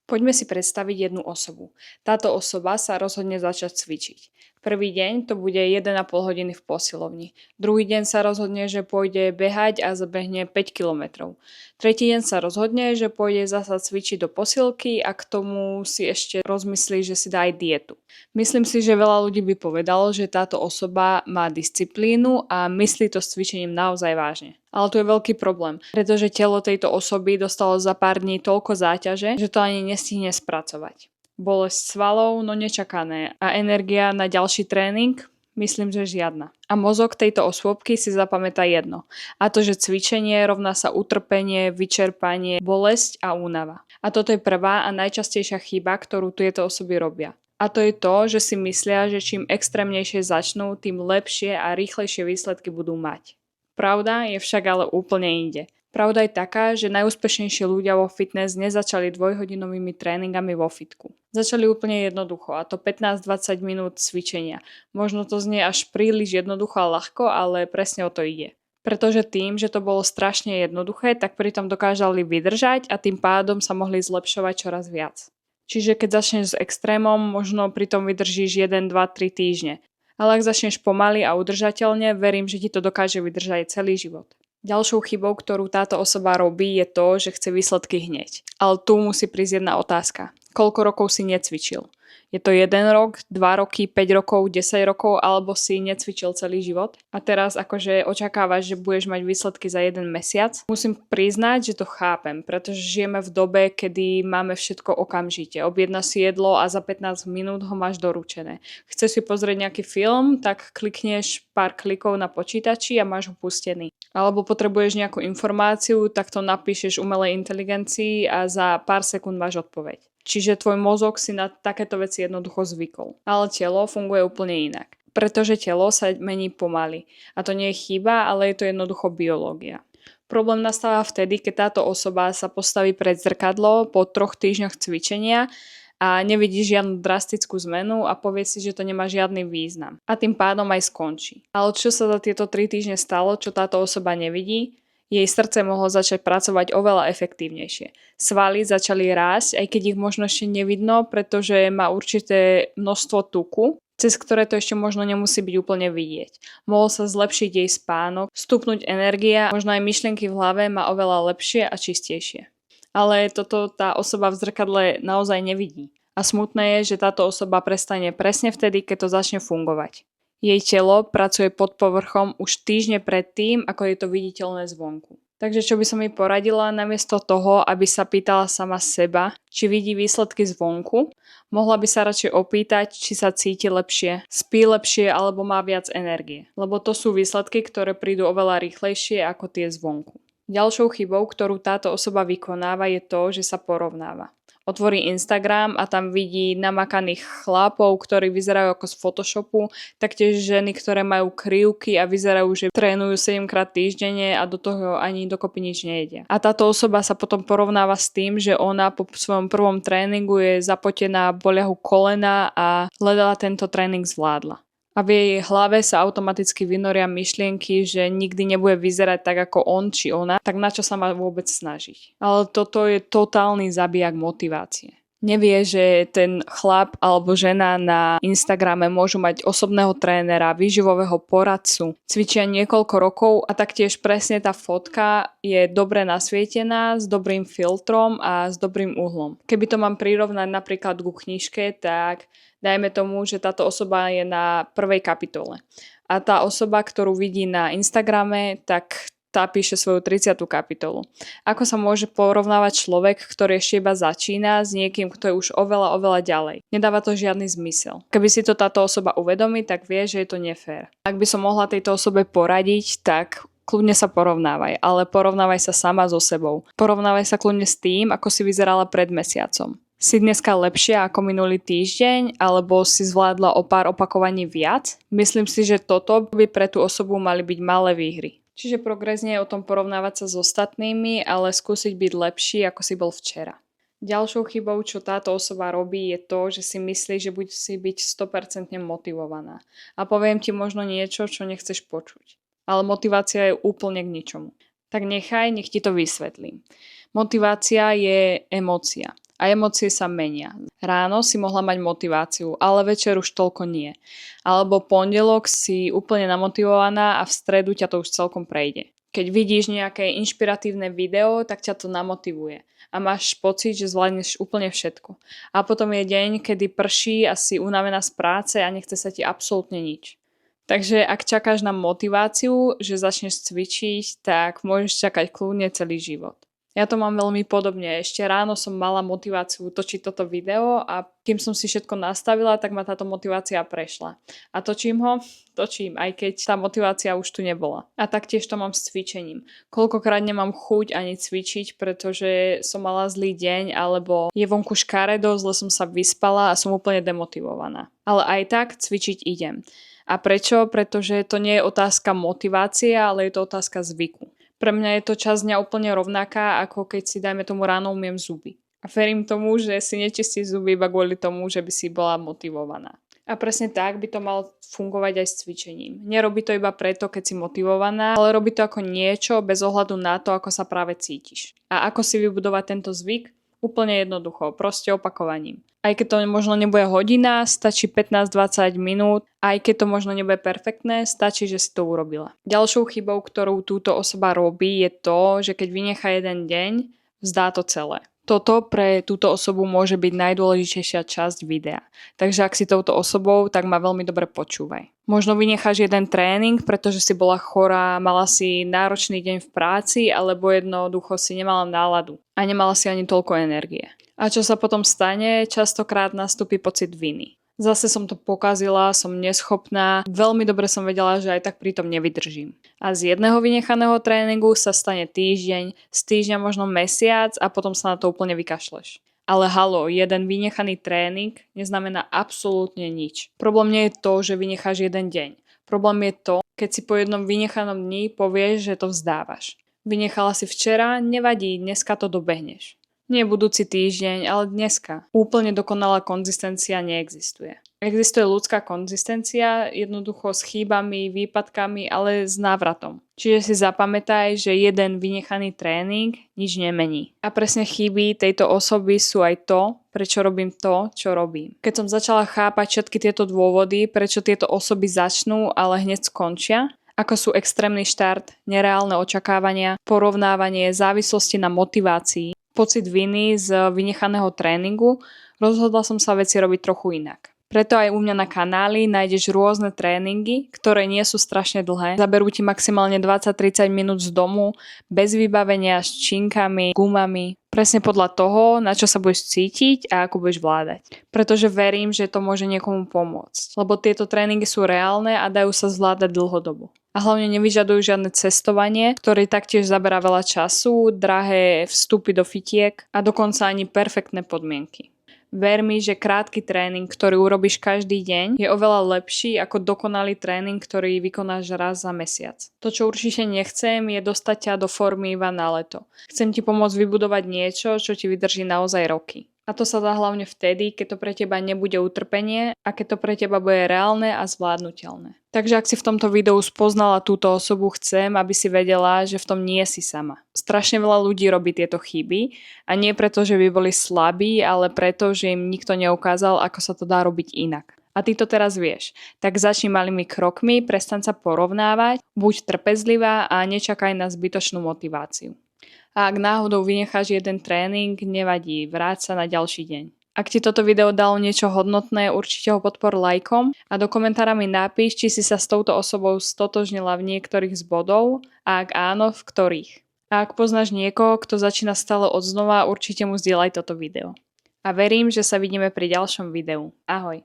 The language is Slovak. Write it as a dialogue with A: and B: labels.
A: Poďme si predstaviť jednu osobu. Táto osoba sa rozhodne začať cvičiť. Prvý deň to bude 1,5 hodiny v posilovni. Druhý deň sa rozhodne, že pôjde behať a zabehne 5 kilometrov. Tretí deň sa rozhodne, že pôjde zasa cvičiť do posilky a k tomu si ešte rozmyslí, že si dá aj dietu. Myslím si, že veľa ľudí by povedalo, že táto osoba má disciplínu a myslí to s cvičením naozaj vážne. Ale tu je veľký problém, pretože telo tejto osoby dostalo za pár dní toľko záťaže, že to ani nestihne spracovať. Bolesť svalov, no nečakané, a energia na ďalší tréning? Myslím, že žiadna. A mozog tejto osôbky si zapamätá jedno. A to, že cvičenie rovná sa utrpenie, vyčerpanie, bolesť a únava. A toto je prvá a najčastejšia chyba, ktorú tieto osoby robia. A to je to, že si myslia, že čím extrémnejšie začnú, tým lepšie a rýchlejšie výsledky budú mať. Pravda je však ale úplne inde. Pravda je taká, že najúspešnejší ľudia vo fitness nezačali dvojhodinovými tréningami vo fitku. Začali úplne jednoducho, a to 15-20 minút cvičenia. Možno to znie až príliš jednoducho a ľahko, ale presne o to ide. Pretože tým, že to bolo strašne jednoduché, tak pritom dokážali vydržať a tým pádom sa mohli zlepšovať čoraz viac. Čiže keď začneš s extrémom, možno pritom vydržíš 1, 2, 3 týždne. Ale ak začneš pomaly a udržateľne, verím, že ti to dokáže vydržať celý život. Ďalšou chybou, ktorú táto osoba robí, je to, že chce výsledky hneď. Ale tu musí prísť jedna otázka. Koľko rokov si necvičil? Je to 1 rok, 2 roky, 5 rokov, 10 rokov, alebo si necvičil celý život? A teraz akože očakávaš, že budeš mať výsledky za 1 mesiac? Musím priznať, že to chápem, pretože žijeme v dobe, kedy máme všetko okamžite. Objednáš si jedlo a za 15 minút ho máš doručené. Chceš si pozrieť nejaký film, tak klikneš pár klikov na počítači a máš ho pustený. Alebo potrebuješ nejakú informáciu, tak to napíšeš umelej inteligencii a za pár sekúnd máš odpoveď. Čiže tvoj mozog si na takéto veci jednoducho zvykol. Ale telo funguje úplne inak. Pretože telo sa mení pomaly. A to nie je chyba, ale je to jednoducho biológia. Problém nastáva vtedy, keď táto osoba sa postaví pred zrkadlo po 3 týždňoch cvičenia a nevidí žiadnu drastickú zmenu a povie si, že to nemá žiadny význam. A tým pádom aj skončí. Ale čo sa za tieto 3 týždne stalo, čo táto osoba nevidí? Jej srdce mohlo začať pracovať oveľa efektívnejšie. Svaly začali rásť, aj keď ich možno ešte nevidno, pretože má určité množstvo tuku, cez ktoré to ešte možno nemusí byť úplne vidieť. Mohol sa zlepšiť jej spánok, stupnúť energia, možno aj myšlienky v hlave má oveľa lepšie a čistejšie. Ale toto tá osoba v zrkadle naozaj nevidí. A smutné je, že táto osoba prestane presne vtedy, keď to začne fungovať. Jej telo pracuje pod povrchom už týždne pred tým, ako je to viditeľné zvonku. Takže čo by som jej poradila, namiesto toho, aby sa pýtala sama seba, či vidí výsledky zvonku, mohla by sa radšej opýtať, či sa cíti lepšie, spí lepšie alebo má viac energie. Lebo to sú výsledky, ktoré prídu oveľa rýchlejšie ako tie zvonku. Ďalšou chybou, ktorú táto osoba vykonáva, je to, že sa porovnáva. Otvorí Instagram a tam vidí namakaných chlapov, ktorí vyzerajú ako z Photoshopu, taktiež ženy, ktoré majú krivky a vyzerajú, že trénujú 7-krát týždenne a do toho ani dokopy nič nejedia. A táto osoba sa potom porovnáva s tým, že ona po svojom prvom tréningu je zapotená, bolia ho kolena a ledva tento tréning zvládla. A v jej hlave sa automaticky vynoria myšlienky, že nikdy nebude vyzerať tak ako on či ona, tak na čo sa má vôbec snažiť. Ale toto je totálny zabijak motivácie. Nevie, že ten chlap alebo žena na Instagrame môžu mať osobného trénera, výživového poradcu, cvičia niekoľko rokov a taktiež presne tá fotka je dobre nasvietená, s dobrým filtrom a s dobrým uhlom. Keby to mám prirovnať napríklad ku knižke, tak dajme tomu, že táto osoba je na prvej kapitole. A tá osoba, ktorú vidí na Instagrame, tak tá píše svoju 30. kapitolu. Ako sa môže porovnávať človek, ktorý ešte iba začína s niekým, kto je už oveľa ďalej? Nedáva to žiadny zmysel. Keby si to táto osoba uvedomí, tak vie, že je to nefér. Ak by som mohla tejto osobe poradiť, tak kľudne sa porovnávaj, ale porovnávaj sa sama so sebou. Porovnávaj sa kľudne s tým, ako si vyzerala pred mesiacom. Si dneska lepšia ako minulý týždeň, alebo si zvládla o pár opakovaní viac? Myslím si, že toto by pre tú osobu mali byť malé výhry. Čiže progres nie je o tom porovnávať sa s ostatnými, ale skúsiť byť lepší, ako si bol včera. Ďalšou chybou, čo táto osoba robí, je to, že si myslí, že musí byť 100% motivovaná. A poviem ti možno niečo, čo nechceš počuť. Ale motivácia je úplne k ničomu. Tak nech ti to vysvetlím. Motivácia je emócia. A emócie sa menia. Ráno si mohla mať motiváciu, ale večer už toľko nie. Alebo pondelok si úplne namotivovaná a v stredu ťa to už celkom prejde. Keď vidíš nejaké inšpiratívne video, tak ťa to namotivuje a máš pocit, že zvládneš úplne všetko. A potom je deň, kedy prší a si unavená z práce a nechce sa ti absolútne nič. Takže ak čakáš na motiváciu, že začneš cvičiť, tak môžeš čakať kľudne celý život. Ja to mám veľmi podobne. Ešte ráno som mala motiváciu točiť toto video a kým som si všetko nastavila, tak ma táto motivácia prešla. A točím ho, aj keď tá motivácia už tu nebola. A taktiež to mám s cvičením. Koľkokrát nemám chuť ani cvičiť, pretože som mala zlý deň, alebo je vonku škaredo, zle som sa vyspala a som úplne demotivovaná. Ale aj tak cvičiť idem. A prečo? Pretože to nie je otázka motivácie, ale je to otázka zvyku. Pre mňa je to časť dňa úplne rovnaká, ako keď si, dajme tomu, ráno umiem zuby. A verím tomu, že si nečistíš zuby iba kvôli tomu, že by si bola motivovaná. A presne tak by to malo fungovať aj s cvičením. Nerobí to iba preto, keď si motivovaná, ale robí to ako niečo bez ohľadu na to, ako sa práve cítiš. A ako si vybudovať tento zvyk? Úplne jednoducho, proste opakovaním. Aj keď to možno nebude hodina, stačí 15-20 minút, aj keď to možno nebude perfektné, stačí, že si to urobila. Ďalšou chybou, ktorú túto osoba robí, je to, že keď vynechá jeden deň, vzdá to celé. Toto pre túto osobu môže byť najdôležitejšia časť videa. Takže ak si touto osobou, tak ma veľmi dobre počúvaj. Možno vynecháš jeden tréning, pretože si bola chorá, mala si náročný deň v práci, alebo jednoducho si nemala náladu a nemala si ani toľko energie. A čo sa potom stane? Častokrát nastúpi pocit viny. Zase som to pokazila, som neschopná, veľmi dobre som vedela, že aj tak pritom nevydržím. A z jedného vynechaného tréningu sa stane týždeň, z týždňa možno mesiac a potom sa na to úplne vykašleš. Ale halo, jeden vynechaný tréning neznamená absolútne nič. Problém nie je to, že vynecháš jeden deň. Problém je to, keď si po jednom vynechanom dni povieš, že to vzdávaš. Vynechala si včera, nevadí, dneska to dobehneš. Nie budúci týždeň, ale dneska. Úplne dokonalá konzistencia neexistuje. Existuje ľudská konzistencia, jednoducho s chýbami, výpadkami, ale s návratom. Čiže si zapamätaj, že jeden vynechaný tréning nič nemení. A presne chyby tejto osoby sú aj to, prečo robím to, čo robím. Keď som začala chápať všetky tieto dôvody, prečo tieto osoby začnú, ale hneď skončia, ako sú extrémny štart, nereálne očakávania, porovnávanie, závislosti na motivácii, pocit viny z vynechaného tréningu, rozhodla som sa veci robiť trochu inak. Preto aj u mňa na kanáli nájdeš rôzne tréningy, ktoré nie sú strašne dlhé. Zaberú ti maximálne 20-30 minút z domu, bez vybavenia, s činkami, gumami. Presne podľa toho, na čo sa budeš cítiť a ako budeš vládať. Pretože verím, že to môže niekomu pomôcť. Lebo tieto tréningy sú reálne a dajú sa zvládať dlhodobo. A hlavne nevyžadujú žiadne cestovanie, ktoré taktiež zaberá veľa času, drahé vstupy do fitiek a dokonca ani perfektné podmienky. Ver mi, že krátky tréning, ktorý urobíš každý deň, je oveľa lepší ako dokonalý tréning, ktorý vykonáš raz za mesiac. To, čo určite nechcem, je dostať ťa do formy iba na leto. Chcem ti pomôcť vybudovať niečo, čo ti vydrží naozaj roky. A to sa dá hlavne vtedy, keď to pre teba nebude utrpenie a keď to pre teba bude reálne a zvládnutelné. Takže ak si v tomto videu spoznala túto osobu, chcem, aby si vedela, že v tom nie si sama. Strašne veľa ľudí robí tieto chyby a nie preto, že by boli slabí, ale preto, že im nikto neukázal, ako sa to dá robiť inak. A ty to teraz vieš. Tak začni malými krokmi, prestaň sa porovnávať, buď trpezlivá a nečakaj na zbytočnú motiváciu. A ak náhodou vynecháš jeden tréning, nevadí, vráť sa na ďalší deň. Ak ti toto video dalo niečo hodnotné, určite ho podpor lajkom a do komentára mi napíš, či si sa s touto osobou stotožnila v niektorých z bodov a ak áno, v ktorých. A ak poznáš niekoho, kto začína stále odznova, určite mu zdieľaj toto video. A verím, že sa vidíme pri ďalšom videu. Ahoj.